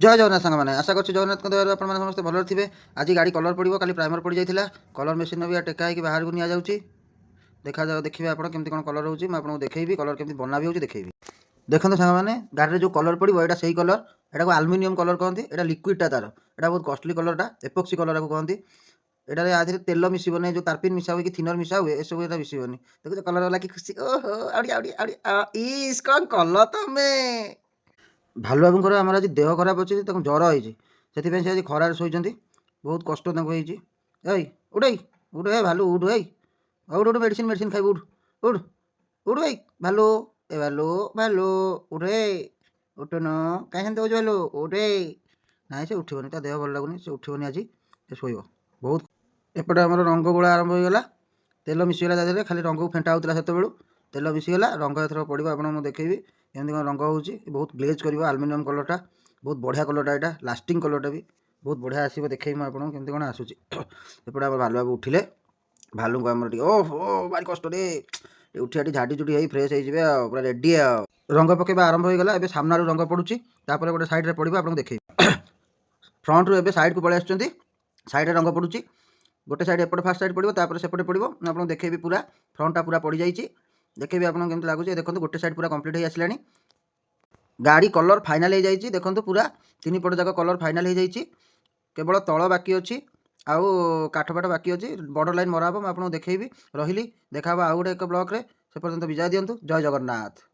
जय जगन्नाथ सांग मैंने आशा कर जगन्नाथ दयार आप समस्त भल थे। आज गाड़ी कलर पड़ो काली प्राइमर पड़ जाता कलर मेसीन भी टेका होकर बाहर को नि जाऊँगी। देखा जाओ देखिए आप केमती कौन कलर होची मैं आपको देखी कलर केमती बना भी होची देखी। देखते सांग मैंने गाड़ी जो कलर पड़ो यहाँ से कलर यहाँ को आलुमिनियम कलर कहते हैं। यहाँ लिक्विडटा तार यहाँ बहुत कस्टली कलरटा एपोक्सी कलर को कहते। यहाँ आधे तेल मिसबन जो तारपिन मिसा हुए कि थिनर मिसा हुए सब ये मिसबनी। देखो कलर वाला कि खुशी ओहो आउड़ी आउड़ी आउड़ी इस कौन कल तुम्हें भालु बाबूଙ୍କର ଆମର ଆଜି ଦେହ ଖରାପ ଅଛି ତାଙ୍କୁ ଜ୍ୱର ହେଇଛି ସେଥିପାଇଁ ସେ ଆଜି ଖରାରେ ଶୋଇଛନ୍ତି ବହୁତ କଷ୍ଟ ତାଙ୍କୁ ହେଇଛି। ଏଇ ଉଠେଇ ଉଠୁ ଏ ଭାଲୁ ଉଠୁ ଏଇ ଉଠୁ ଉଠୁ ମେଡ଼ିସିନ ମେଡ଼ିସିନ ଖାଇବୁ ଉଠୁ ଉଠୁ ଉଠୁ ଏଇ ଭାଲୁ ଏ ଭାଲୁ ଭାଲୁ ଉଠେ ଉଠୁନ କାହିଁ ସେମିତି ହେଉଛି ଭାଲୁ ଉଠେ। ନାଇଁ ସେ ଉଠିବନି ତା ଦେହ ଭଲ ଲାଗୁନି ସେ ଉଠିବନି ଆଜି ସେ ଶୋଇବ ବହୁତ। ଏପଟେ ଆମର ରଙ୍ଗ ଗୋଳା ଆରମ୍ଭ ହୋଇଗଲା ତେଲ ମିଶିଗଲା ତା ଦେହରେ ଖାଲି ରଙ୍ଗକୁ ଫେଣ୍ଟା ହେଉଥିଲା ସେତେବେଳୁ ତେଲ ମିଶିଗଲା ରଙ୍ଗ ଏଥର ପଡ଼ିବ ଆପଣଙ୍କୁ ମୁଁ ଦେଖେଇବି କେମିତି କ'ଣ ରଙ୍ଗ ହେଉଛି। ବହୁତ ଗ୍ଲେଜ୍ କରିବ ଆଲୁମିନିୟम କଲରଟା ବହୁତ ବଢ଼ିଆ କଲରଟା ଏଇଟା ଲାଷ୍ଟିଂ କଲରଟା ବି ବହୁତ ବଢ଼ିଆ ଆସିବ ଦେଖେଇବି ମୁଁ ଆପଣଙ୍କୁ କେମିତି କ'ଣ ଆସୁଛି। ଏପଟେ ଆମର ଭାଲୁ ବାବୁ ଉଠିଲେ ଭାଲୁଙ୍କୁ ଆମର ଟିକେ ଓହୋ ଭାରି କଷ୍ଟରେ ଉଠି ଆଠି ଝାଡ଼ି ଝୁଡ଼ି ହେଇ ଫ୍ରେଶ୍ ହେଇଯିବେ ଆଉ ପୁରା ରେଡ଼ି ଆଉ। ରଙ୍ଗ ପକାଇବା ଆରମ୍ଭ ହୋଇଗଲା ଏବେ ସାମ୍ନାରୁ ରଙ୍ଗ ପଡ଼ୁଛି ତାପରେ ଗୋଟେ ସାଇଡ଼୍ରେ ପଡ଼ିବ ଆପଣଙ୍କୁ ଦେଖେଇବି। ଫ୍ରଣ୍ଟରୁ ଏବେ ସାଇଡ଼୍କୁ ପଳେଇ ଆସୁଛନ୍ତି ସାଇଡ଼୍ରେ ରଙ୍ଗ ପଡ଼ୁଛି ଗୋଟେ ସାଇଡ଼୍ ଏପଟେ ଫାଷ୍ଟ ସାଇଡ଼୍ ପଡ଼ିବ ତାପରେ ସେପଟେ ପଡ଼ିବ ମୁଁ ଆପଣଙ୍କୁ ଦେଖେଇବି ପୁରା ଫ୍ରଣ୍ଟଟା ପୁରା ପଡ଼ିଯାଇଛି ଦେଖେଇବି ଆପଣଙ୍କୁ କେମିତି ଲାଗୁଛି। ଦେଖନ୍ତୁ ଗୋଟେ ସାଇଡ଼୍ ପୁରା କମ୍ପ୍ଲିଟ୍ ହେଇ ଆସିଲାଣି गाड़ी कलर फाइनाल हो जाइए देखो पूरा तीन पट जाक कलर फाइनाल हो जाइए केवल तल बाकी अच्छी आउ काठपाठ बाकी अच्छी बॉर्डर लाइन मरा मुझे आपको देखी रही देखा आउ गोटे एक ब्लॉक रे से पर्यंत विजय दिंतु। जय जगन्नाथ।